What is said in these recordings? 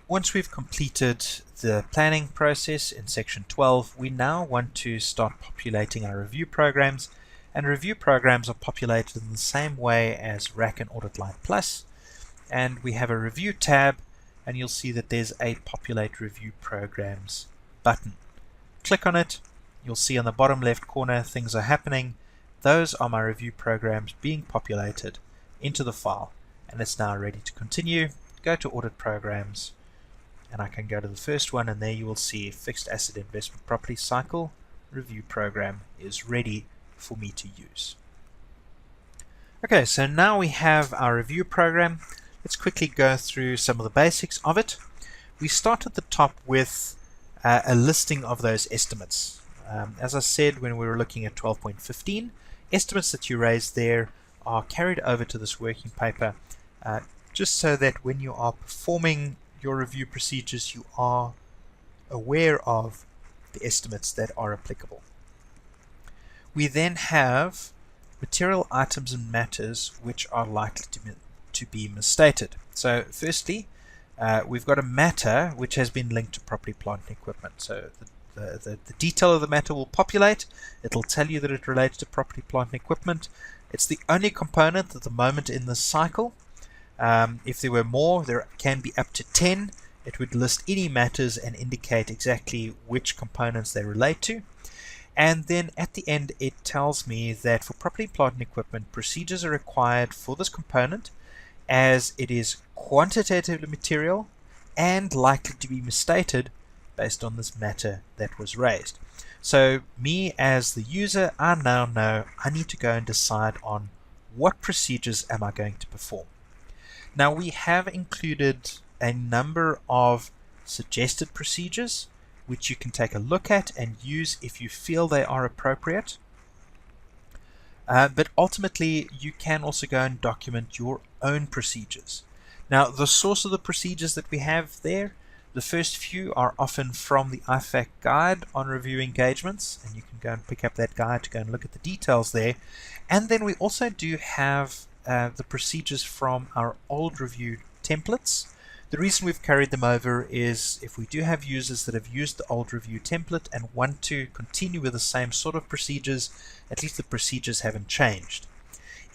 Once we've completed the planning process in section 12, we now want to start populating our review programs. And review programs are populated in the same way as RAC and Audit Line Plus. And we have a review tab, and you'll see that there's a Populate Review Programs button. Click on it. You'll see on the bottom left corner things are happening. Those are my review programs being populated into the file, and it's now ready to continue. Go to Audit Programs, and I can go to the first one, and there you will see Fixed Asset Investment Property Cycle Review Program is ready for me to use. Okay, so now we have our review program. Let's quickly go through some of the basics of it. We start at the top with a listing of those estimates. As I said when we were looking at 12.15, estimates that you raised there are carried over to this working paper just so that when you are performing your review procedures, you are aware of the estimates that are applicable. We then have material items and matters which are likely to be misstated. So firstly, we've got a matter which has been linked to property, plant and equipment. So the detail of the matter will populate. It'll tell you that it relates to property, plant and equipment. It's the only component at the moment in this cycle. If there were more, there can be up to 10. It would list any matters and indicate exactly which components they relate to. And then at the end it tells me that for property, plant and equipment, procedures are required for this component as it is quantitatively material and likely to be misstated based on this matter that was raised. So me as the user, I now know I need to go and decide on what procedures am I going to perform. Now we have included a number of suggested procedures which you can take a look at and use if you feel they are appropriate. But ultimately you can also go and document your own procedures. Now the source of the procedures that we have there, the first few are often from the IFAC guide on review engagements, and you can go and pick up that guide to go and look at the details there. And then we also do have the procedures from our old review templates. The reason we've carried them over is if we do have users that have used the old review template and want to continue with the same sort of procedures, at least the procedures haven't changed.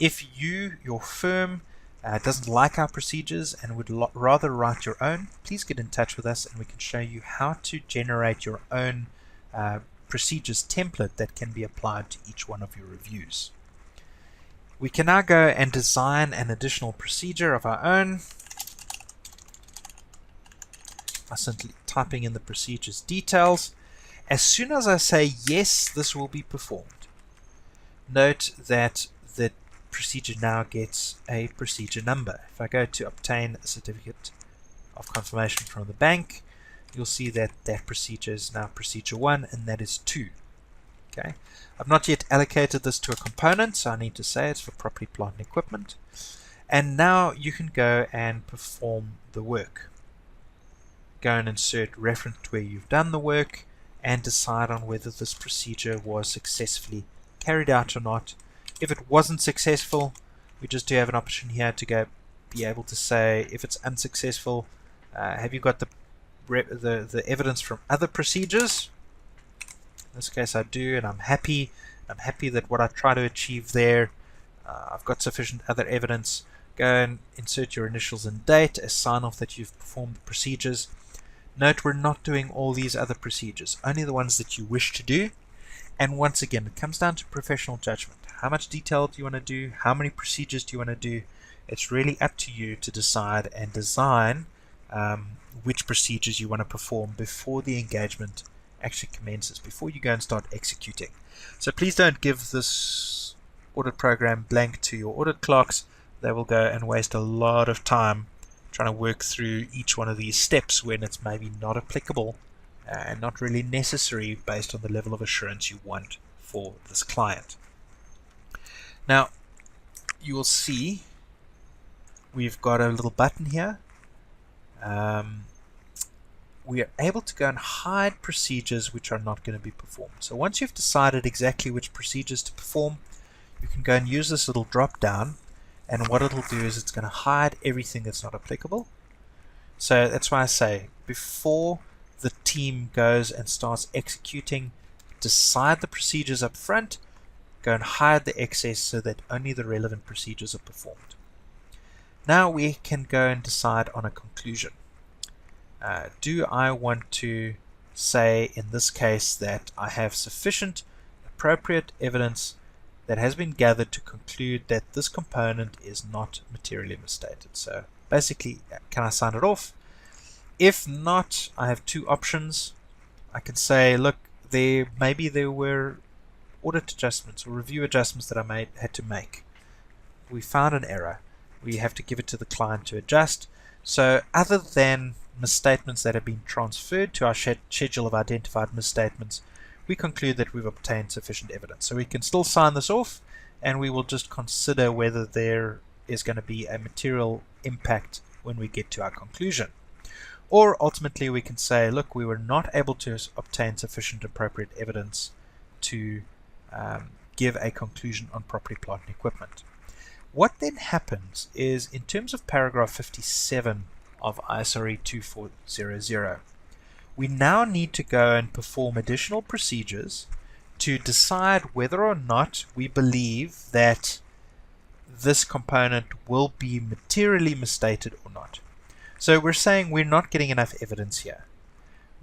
If your firm doesn't like our procedures and would rather write your own, please get in touch with us and we can show you how to generate your own procedures template that can be applied to each one of your reviews. We can now go and design an additional procedure of our own by simply typing in the procedures details. As soon as I say yes, this will be performed. Note that the procedure now gets a procedure number. If I go to obtain a certificate of confirmation from the bank, you'll see that that procedure is now procedure 1 and that is 2. Okay, I've not yet allocated this to a component, so I need to say it's for property, plant and equipment. And now you can go and perform the work. Go and insert reference to where you've done the work and decide on whether this procedure was successfully carried out or not. If it wasn't successful, we just do have an option here to go be able to say if it's unsuccessful, have you got the evidence from other procedures? In this case I do, and I'm happy that what I try to achieve there, I've got sufficient other evidence. Go and insert your initials and date as sign off that you've performed the procedures. Note we're not doing all these other procedures, only the ones that you wish to do. And once again, it comes down to professional judgment. How much detail do you want to do? How many procedures do you want to do? It's really up to you to decide and design which procedures you want to perform before the engagement actually commences, before you go and start executing. So please don't give this audit program blank to your audit clerks. They will go and waste a lot of time trying to work through each one of these steps when it's maybe not applicable and not really necessary based on the level of assurance you want for this client. Now you will see we've got a little button here. We are able to go and hide procedures which are not going to be performed. So once you've decided exactly which procedures to perform, you can go and use this little drop down, and what it'll do is it's going to hide everything that's not applicable. So that's why I say, before the team goes and starts executing, decide the procedures up front, go and hide the excess so that only the relevant procedures are performed. Now we can go and decide on a conclusion. Do I want to say in this case that I have sufficient appropriate evidence that has been gathered to conclude that this component is not materially misstated? So basically, can I sign it off? If not, I have two options. I can say, look, maybe there were audit adjustments or review adjustments that I had to make. We found an error. We have to give it to the client to adjust. So other than misstatements that have been transferred to our schedule of identified misstatements, we conclude that we've obtained sufficient evidence. So we can still sign this off, and we will just consider whether there is going to be a material impact when we get to our conclusion. Or ultimately we can say, look, we were not able to obtain sufficient appropriate evidence to give a conclusion on property, plant, and equipment. What then happens is, in terms of paragraph 57 of ISRE 2400, we now need to go and perform additional procedures to decide whether or not we believe that this component will be materially misstated or not. So we're saying we're not getting enough evidence here.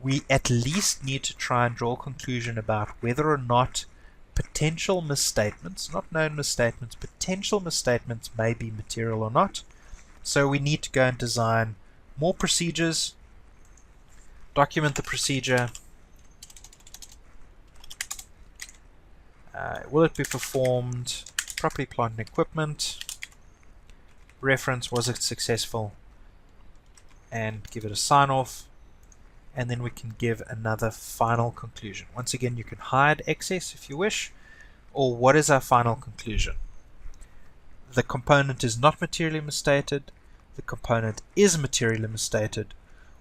We at least need to try and draw a conclusion about whether or not potential misstatements, not known misstatements, potential misstatements may be material or not. So we need to go and design more procedures, document the procedure. Will it be performed? Property, plant, and equipment. Reference, was it successful? And give it a sign off. And then we can give another final conclusion. Once again, you can hide excess if you wish. Or what is our final conclusion? The component is not materially misstated, the component is materially misstated,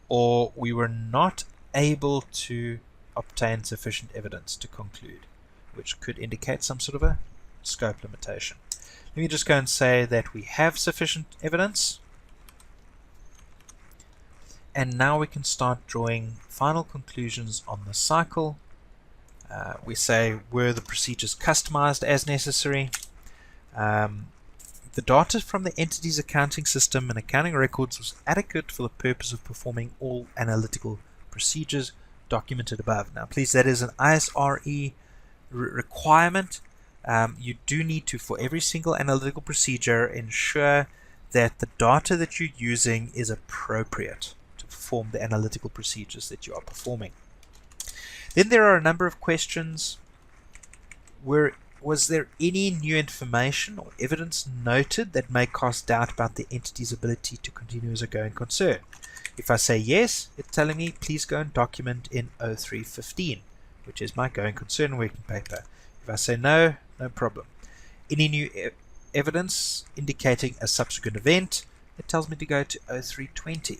or we were not able to obtain sufficient evidence to conclude, which could indicate some sort of a scope limitation. Let me just go and say that we have sufficient evidence. And now we can start drawing final conclusions on the cycle. We say, were the procedures customized as necessary? The data from the entity's accounting system and accounting records was adequate for the purpose of performing all analytical procedures documented above. Now please, that is an ISRE requirement. You do need to, for every single analytical procedure, ensure that the data that you're using is appropriate to perform the analytical procedures that you are performing. Then there are a number of questions. Was there any new information or evidence noted that may cast doubt about the entity's ability to continue as a going concern? If I say yes, it's telling me please go and document in 0315, which is my going concern working paper. If I say no, no problem. Any new evidence indicating a subsequent event, it tells me to go to 0320.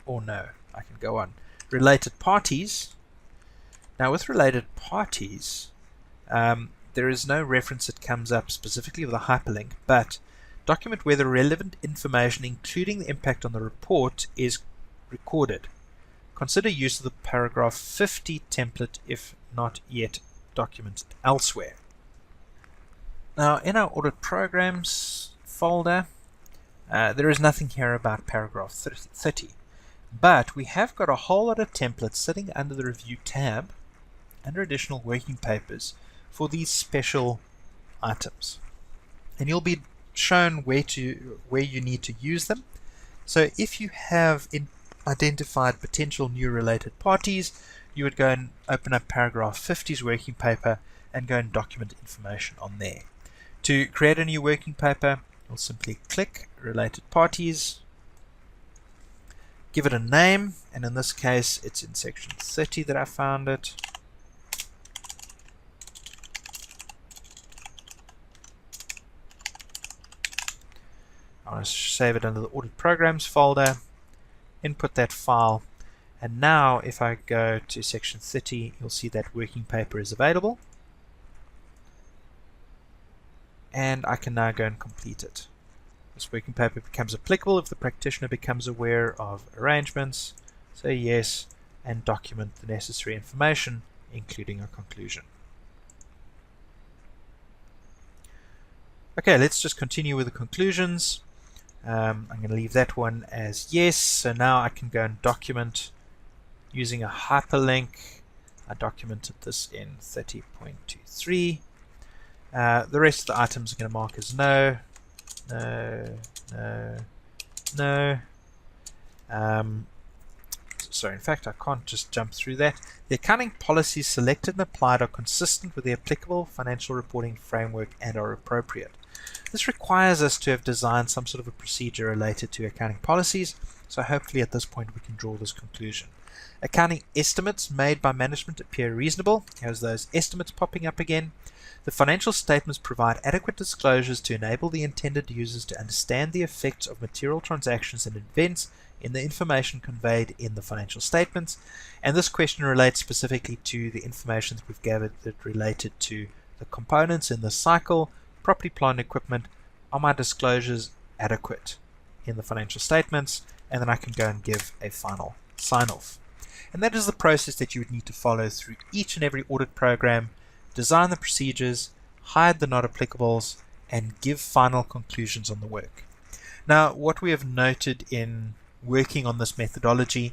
Or no, I can go on. Related parties. Now with related parties, there is no reference that comes up specifically with a hyperlink, but document where the relevant information, including the impact on the report, is recorded. Consider use of the paragraph 50 template if not yet documented elsewhere. Now in our audit programs folder, there is nothing here about paragraph 30, but we have got a whole lot of templates sitting under the review tab under additional working papers for these special items, and you'll be shown where you need to use them. So if you have identified potential new related parties, you would go and open up paragraph 50's working paper and go and document information on there. To create a new working paper, you'll simply click related parties, give it a name, and in this case it's in section 30 that I found it. I want to save it under the audit programs folder, input that file, and now if I go to section 30, you'll see that working paper is available, and I can now go and complete it. This working paper becomes applicable if the practitioner becomes aware of arrangements. Say yes and document the necessary information, including a conclusion. Okay, let's just continue with the conclusions. I'm going to leave that one as yes. So now I can go and document using a hyperlink. I documented this in 30.23. The rest of the items are going to mark as no, no, no, no. Sorry, in fact, I can't just jump through that. The accounting policies selected and applied are consistent with the applicable financial reporting framework and are appropriate. This requires us to have designed some sort of a procedure related to accounting policies, so hopefully at this point we can draw this conclusion. Accounting estimates made by management appear reasonable. Here's those estimates popping up again. The financial statements provide adequate disclosures to enable the intended users to understand the effects of material transactions and events in the information conveyed in the financial statements. And this question relates specifically to the information that we've gathered that related to the components in the cycle, property, plant, and equipment. Are my disclosures adequate in the financial statements? And then I can go and give a final sign-off. And that is the process that you would need to follow through each and every audit program. Design the procedures, hide the not applicables, and give final conclusions on the work. Now, what we have noted in working on this methodology,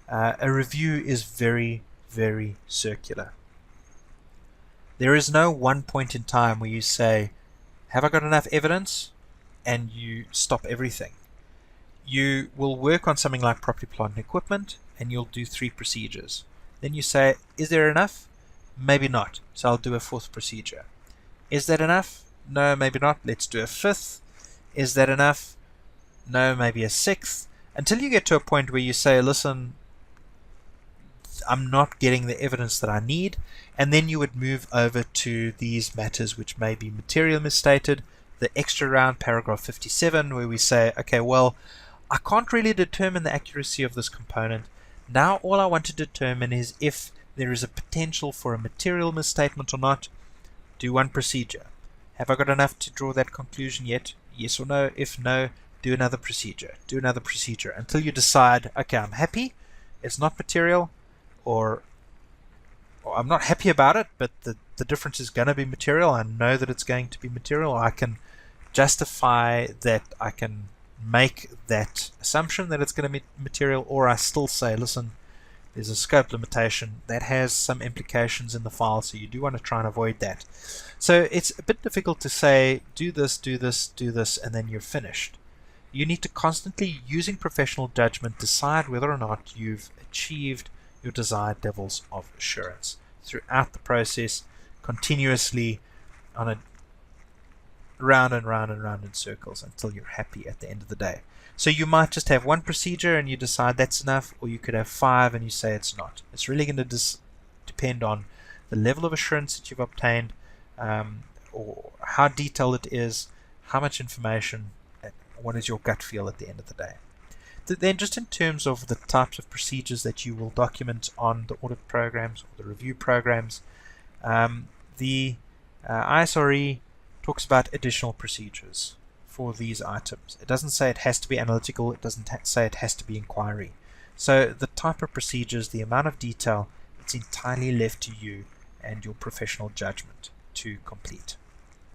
a review is very, very circular. There is no one point in time where you say, have I got enough evidence? And you stop everything. You will work on something like property, plant, and equipment, and you'll do 3 procedures. Then you say, is there enough? Maybe not, so I'll do a 4th procedure. Is that enough? No, maybe not. Let's do a 5th. Is that enough? No, maybe a 6th. Until you get to a point where you say, listen, I'm not getting the evidence that I need, and then you would move over to these matters which may be material misstated, the extra round, paragraph 57, where we say, okay, well, I can't really determine the accuracy of this component. Now all I want to determine is if there is a potential for a material misstatement or not. Do 1 procedure. Have I got enough to draw that conclusion yet? Yes or no? If no, do another procedure. Do another procedure until you decide, okay, I'm happy, it's not material, or I'm not happy about it, but the difference is going to be material. I know that it's going to be material. I can justify that, I can make that assumption that it's going to be material, or I still say, listen, there's a scope limitation that has some implications in the file, so you do want to try and avoid that. So it's a bit difficult to say, do this, do this, do this, and then you're finished. You need to constantly, using professional judgment, decide whether or not you've achieved your desired levels of assurance throughout the process, continuously on a round and round and round in circles until you're happy at the end of the day. So you might just have 1 procedure and you decide that's enough, or you could have 5 and you say it's not. It's really going to depend on the level of assurance that you've obtained, or how detailed it is, how much information, and what is your gut feel at the end of the day. Then just in terms of the types of procedures that you will document on the audit programs or the review programs, the ISRE talks about additional procedures for these items. It doesn't say it has to be analytical, it doesn't say it has to be inquiry. So the type of procedures, the amount of detail, it's entirely left to you and your professional judgment to complete.